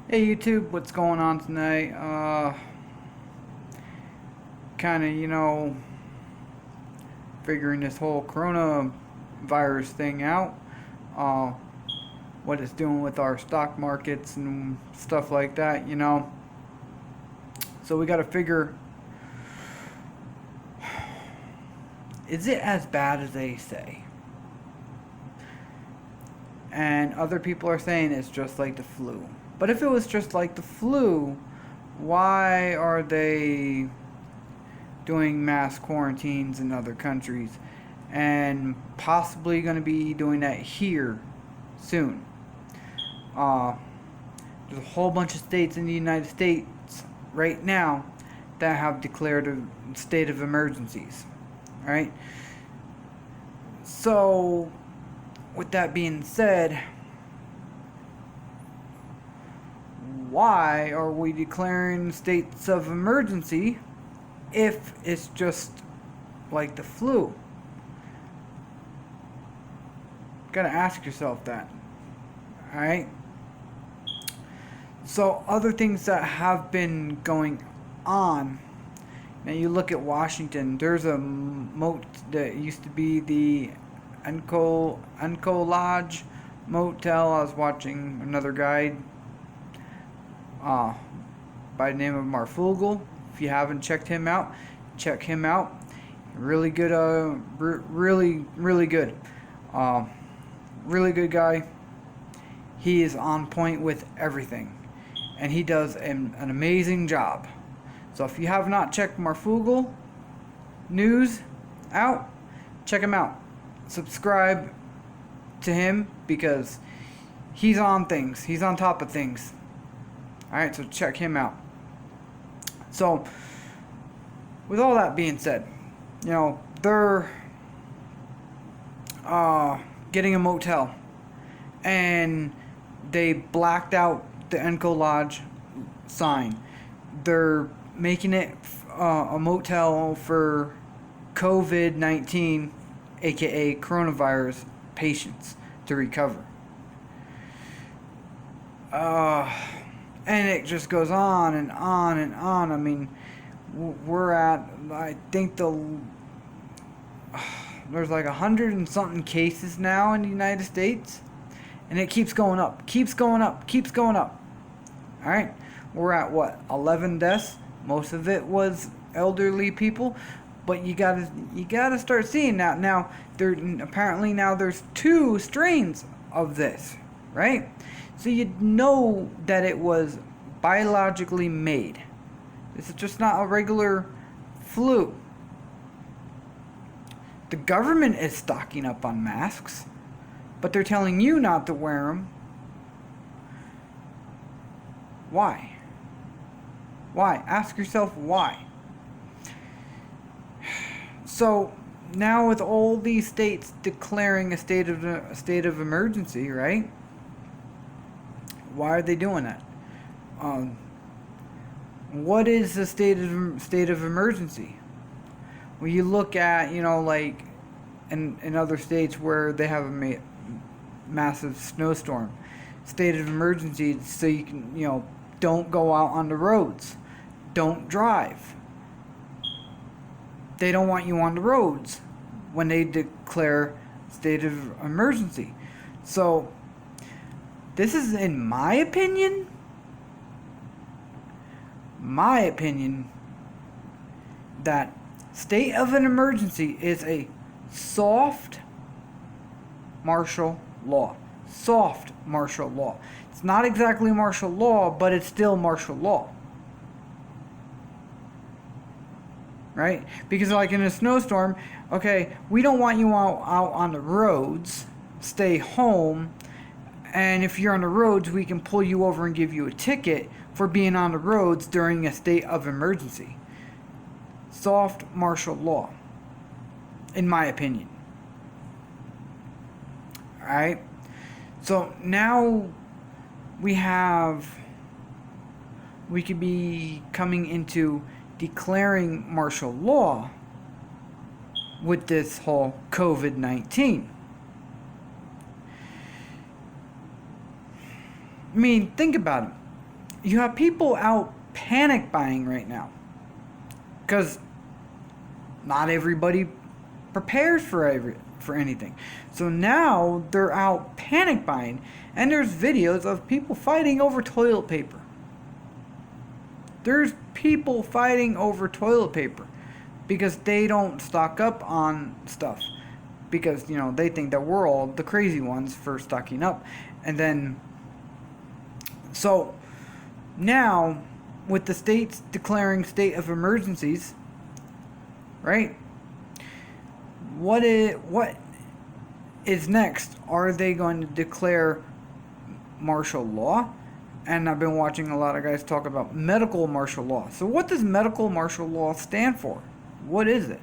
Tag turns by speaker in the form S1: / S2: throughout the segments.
S1: Hey YouTube, what's going on tonight? Kind of, figuring this whole coronavirus thing out. Uh, what it's doing with our stock markets and stuff like that. So we got to figure, is it as bad as they say? And other people are saying it's just like the flu. But if it was just like the flu, why are they doing mass quarantines in other countries and possibly going to be doing that here soon? Uh, there's a whole bunch of states in the United States right now that have declared a state of emergencies, right? So, with that being said, why are we declaring states of emergency if it's just like the flu? Gotta ask yourself that. Alright? So, other things that have been going on. Now, you look at Washington, there's a moat that used to be the Unco Lodge Motel. I was watching another guide uh, by the name of Marfugel. If you haven't checked him out, check him out. Really good, really good. Uh, really good guy. He is on point with everything, and he does an amazing job. So if you have not checked Marfugel News out, check him out. Subscribe to him because he's on things. He's on top of things. Alright, so check him out. So, with all that being said, they're getting a motel, and they blacked out the Enco Lodge sign. They're making it a motel for COVID-19, aka coronavirus patients to recover. And it just goes on and on and on. I mean, we're at, I think there's like 100 and something cases now in the United States, and it keeps going up, keeps going up, keeps going up. All right, we're at what, 11 deaths? Most of it was elderly people, but you gotta start seeing that now. Apparently now there's two strains of this, right? So you know that it was biologically made. This is just not a regular flu. The government is stocking up on masks, but they're telling you not to wear them. Why? Why? Ask yourself why. So now with all these states declaring a state of emergency, right? Why are they doing that? What is the state of emergency? Well, you look at like in other states where they have a massive snowstorm, state of emergency, so you can don't go out on the roads, don't drive. They don't want you on the roads when they declare state of emergency. So this is, in my opinion, that state of an emergency is a soft martial law. Soft martial law. It's not exactly martial law, but it's still martial law. Right? Because like in a snowstorm, okay, we don't want you out on the roads. Stay home. And if you're on the roads, we can pull you over and give you a ticket for being on the roads during a state of emergency. Soft martial law, in my opinion. Alright? So now we could be coming into declaring martial law with this whole COVID-19. I mean, think about it. you have people out panic buying right now because not everybody prepares for anything. So now they're out panic buying, and there's videos of people fighting over toilet paper. There's people fighting over toilet paper because they don't stock up on stuff, because they think that we're all the crazy ones for stocking up. And then so now with the states declaring state of emergencies, right? What is next? Are they going to declare martial law? And I've been watching a lot of guys talk about medical martial law. So what does medical martial law stand for? What is it?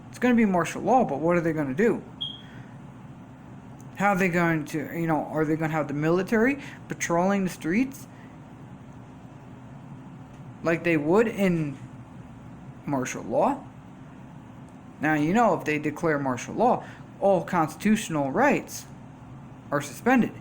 S1: It's going to be martial law, but what are they going to do? How are they going to, are they going to have the military patrolling the streets like they would in martial law? Now, if they declare martial law, all constitutional rights are suspended.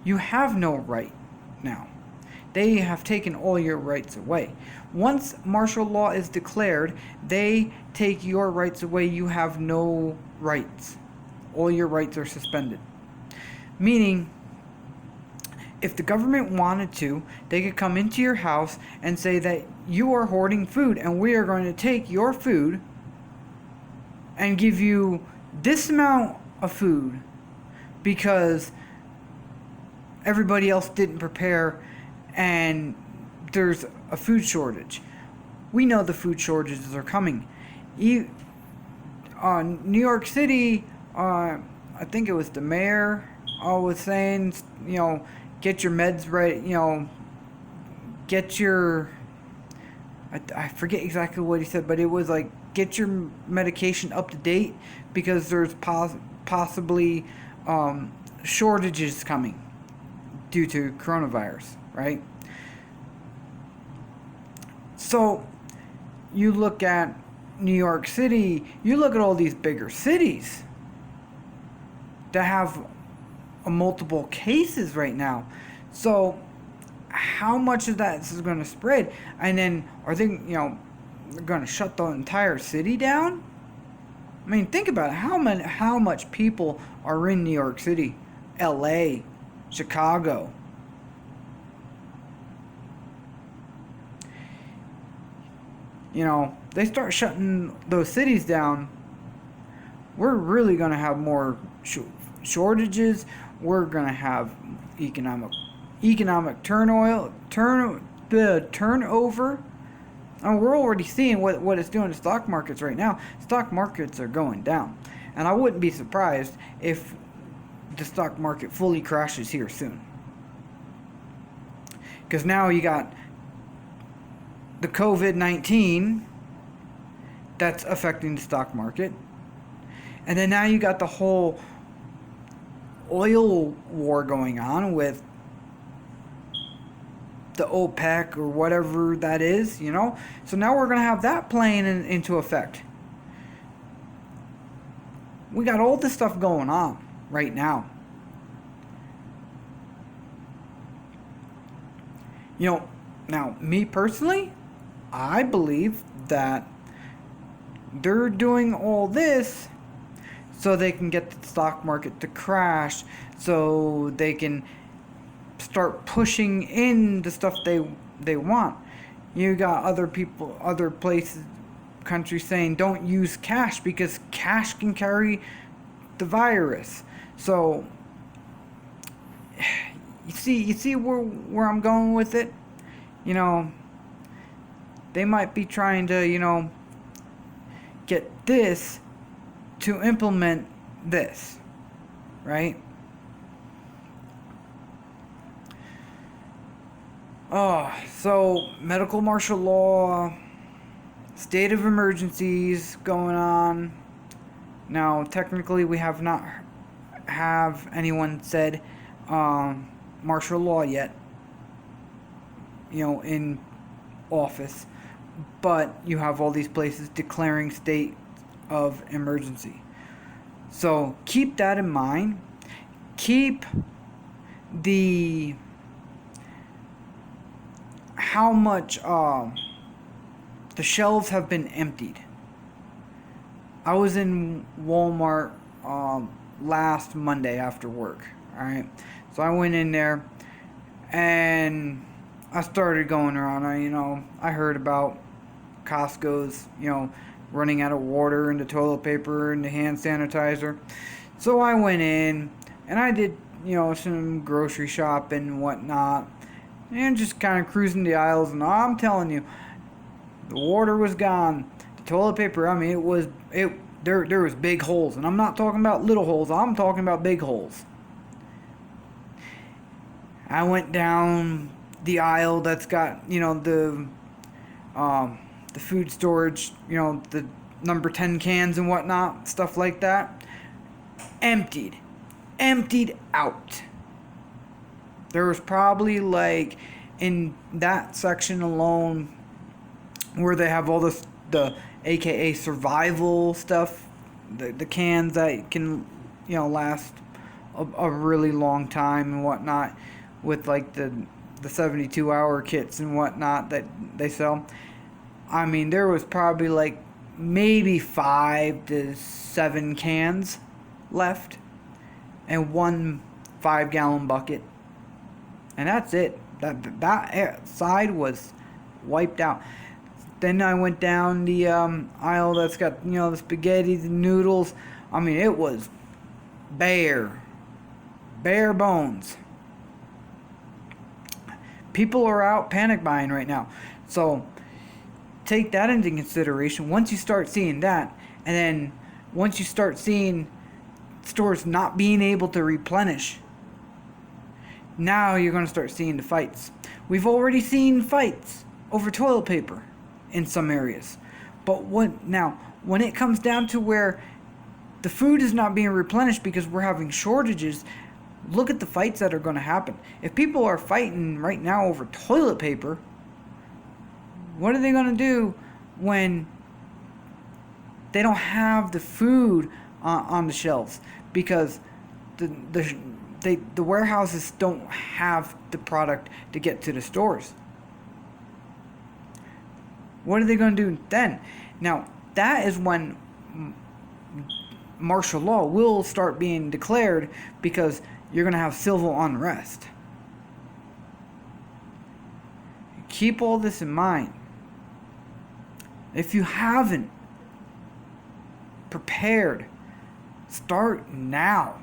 S1: You have no right now. They have taken all your rights away. Once martial law is declared, they take your rights away. You have no rights. All your rights are suspended. Meaning, if the government wanted to, they could come into your house and say that you are hoarding food, and we are going to take your food and give you this amount of food because everybody else didn't prepare and there's a food shortage. We know the food shortages are coming. New York City, I think it was the mayor was saying, get your meds right, get your, I forget exactly what he said, but it was like, get your medication up to date because there's possibly shortages coming due to coronavirus, right? So you look at New York City, you look at all these bigger cities that have multiple cases right now. So how much of that is going to spread? And then are they, they're going to shut the entire city down? I mean, think about it. How much people are in New York City, LA, Chicago? They start shutting those cities down, we're really going to have more shortages. We're going to have economic turnover. And we're already seeing what it's doing to stock markets right now. Stock markets are going down. And I wouldn't be surprised if the stock market fully crashes here soon. Because now you got the COVID-19 that's affecting the stock market. And then now you got the whole oil war going on with the OPEC or whatever that is, So now we're going to have that playing into effect. We got all this stuff going on right now. Now, me personally, I believe that they're doing all this so they can get the stock market to crash, so they can start pushing in the stuff they want. You got other people, other places, countries saying don't use cash because cash can carry the virus. So you see where I'm going with it? They might be trying to, get this to implement this, right? So medical martial law, state of emergencies going on. Now, technically, we have not have anyone said martial law yet, in office, but you have all these places declaring state of emergency. So keep that in mind. Keep the how much the shelves have been emptied. I was in Walmart last Monday after work. All right, so I went in there and I started going around. I heard about Costco's, running out of water and the toilet paper and the hand sanitizer. So I went in and I did, some grocery shopping and whatnot, and just kind of cruising the aisles. And I'm telling you, the water was gone. The toilet paper, I mean, there was big holes, and I'm not talking about little holes. I'm talking about big holes. I went down the aisle that's got, the food storage, the number 10 cans and whatnot, stuff like that. Emptied out. There was probably, like, in that section alone where they have all the AKA survival stuff, the cans that can, last a really long time and whatnot, with like the 72-hour kits and whatnot that they sell. I mean, there was probably like maybe 5 to 7 cans left and one 5-gallon bucket, and that's it. That side was wiped out. Then I went down the aisle that's got, the spaghetti, the noodles. I mean, it was bare bones. People are out panic buying right now. So take that into consideration. Once you start seeing that, and then once you start seeing stores not being able to replenish, now you're going to start seeing the fights. We've already seen fights over toilet paper in some areas. But when it comes down to where the food is not being replenished because we're having shortages, look at the fights that are going to happen. If people are fighting right now over toilet paper, what are they going to do when they don't have the food on the shelves? Because the warehouses don't have the product to get to the stores. What are they going to do then? Now, that is when martial law will start being declared, because you're going to have civil unrest. Keep all this in mind. If you haven't prepared, start now.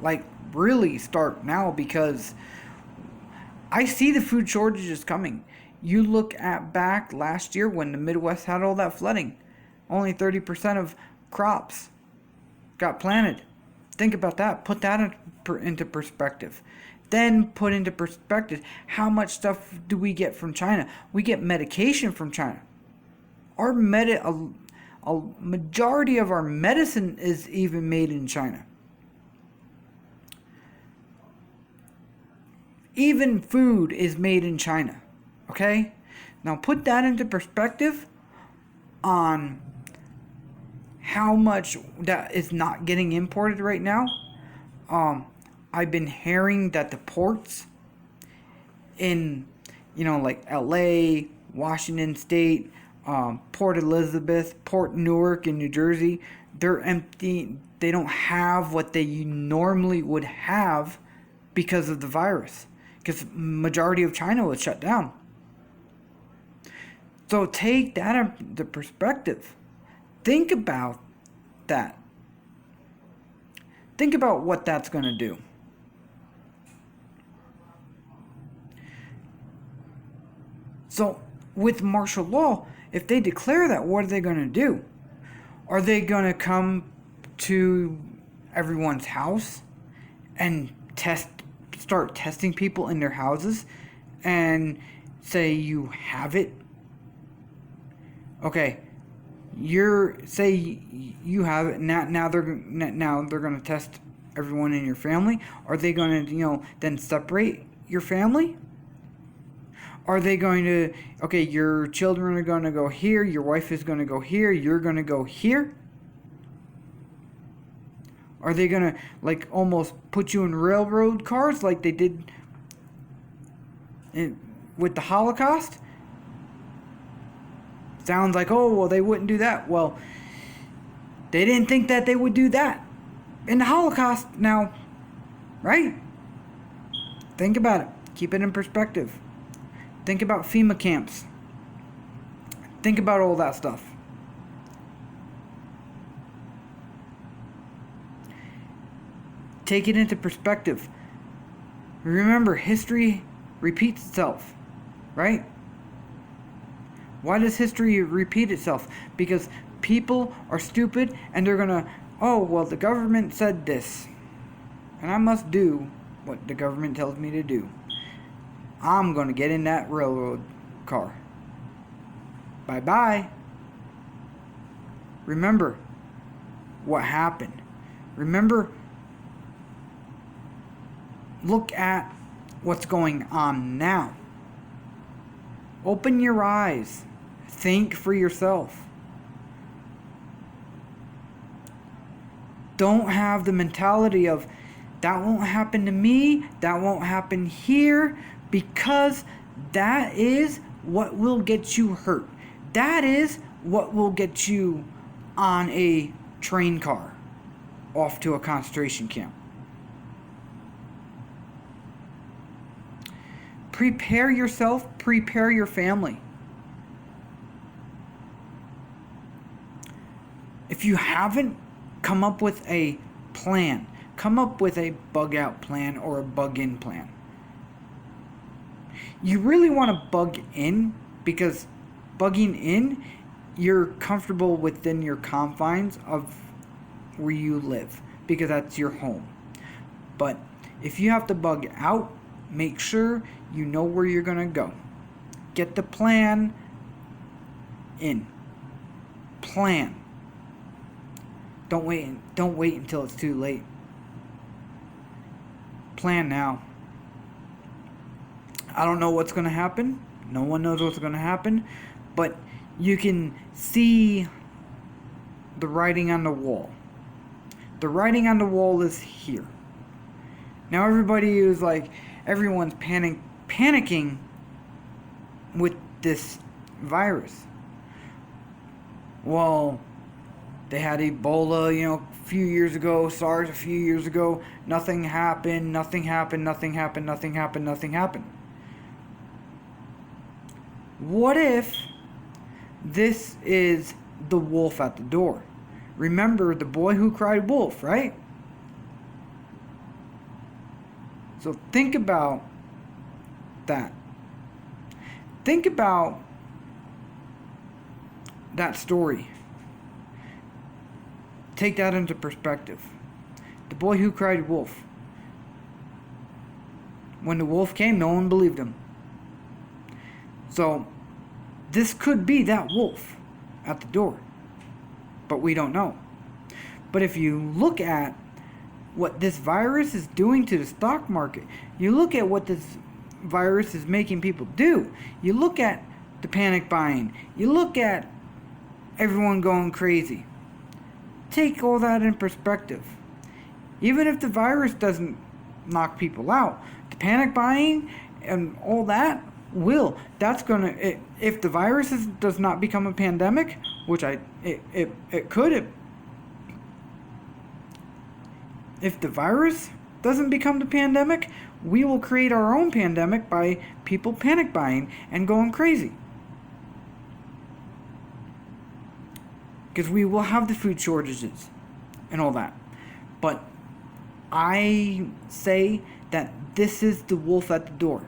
S1: Like, really start now, because I see the food shortages coming. You look at back last year when the Midwest had all that flooding. Only 30% of crops got planted. Think about that. Put that into perspective. Then put into perspective, how much stuff do we get from China? We get medication from China. A majority of our medicine is even made in China. Even food is made in China. Okay? Now put that into perspective on how much that is not getting imported right now. I've been hearing that the ports in, like LA, Washington State, Port Elizabeth, Port Newark in New Jersey, they're empty. They don't have what they normally would have because of the virus. Because majority of China was shut down. So take that into perspective. Think about that. Think about what that's going to do. So with martial law, if they declare that, what are they going to do? Are they going to come to everyone's house and start testing people in their houses and say you have it? Okay, say you have it. Now they're going to test everyone in your family. Are they going to then separate your family? Are they going to, okay, your children are going to go here, your wife is going to go here, you're going to go here? Are they going to, like, almost put you in railroad cars like they did with the Holocaust, sounds like, oh, well, they wouldn't do that. Well, they didn't think that they would do that in the Holocaust now, right? Think about it. Keep it in perspective. Think about FEMA camps. Think about all that stuff. Take it into perspective. Remember, history repeats itself, right? Why does history repeat itself? Because people are stupid and they're gonna, oh, well, the government said this, and I must do what the government tells me to do. I'm gonna get in that railroad car. Bye-bye. Remember what happened. Remember, look at what's going on now. Open your eyes. Think for yourself. Don't have the mentality of, that won't happen to me, that won't happen here, because that is what will get you hurt. That is what will get you on a train car off to a concentration camp. Prepare yourself, prepare your family. If you haven't, come up with a plan. Come up with a bug out plan or a bug in plan. You really want to bug in, because bugging in, you're comfortable within your confines of where you live, because that's your home. But if you have to bug out, make sure you know where you're going to go. Get the plan in. Plan. Don't wait until it's too late. Plan now. I don't know what's going to happen. No one knows what's going to happen. But you can see the writing on the wall. The writing on the wall is here. Now everybody is like, everyone's panicking with this virus. Well, they had Ebola, a few years ago, SARS a few years ago. Nothing happened. What if this is the wolf at the door? Remember the boy who cried wolf, right? So think about that. Think about that story. Take that into perspective. The boy who cried wolf. When the wolf came, no one believed him. So, this could be that wolf at the door. But we don't know. But if you look at what this virus is doing to the stock market, you look at what this virus is making people do, you look at the panic buying, you look at everyone going crazy. Take all that in perspective. Even if the virus doesn't knock people out, the panic buying and all that will. That's gonna, if the virus does not become a pandemic, which it could. If the virus doesn't become the pandemic, we will create our own pandemic by people panic buying and going crazy. Because we will have the food shortages and all that. But I say that this is the wolf at the door.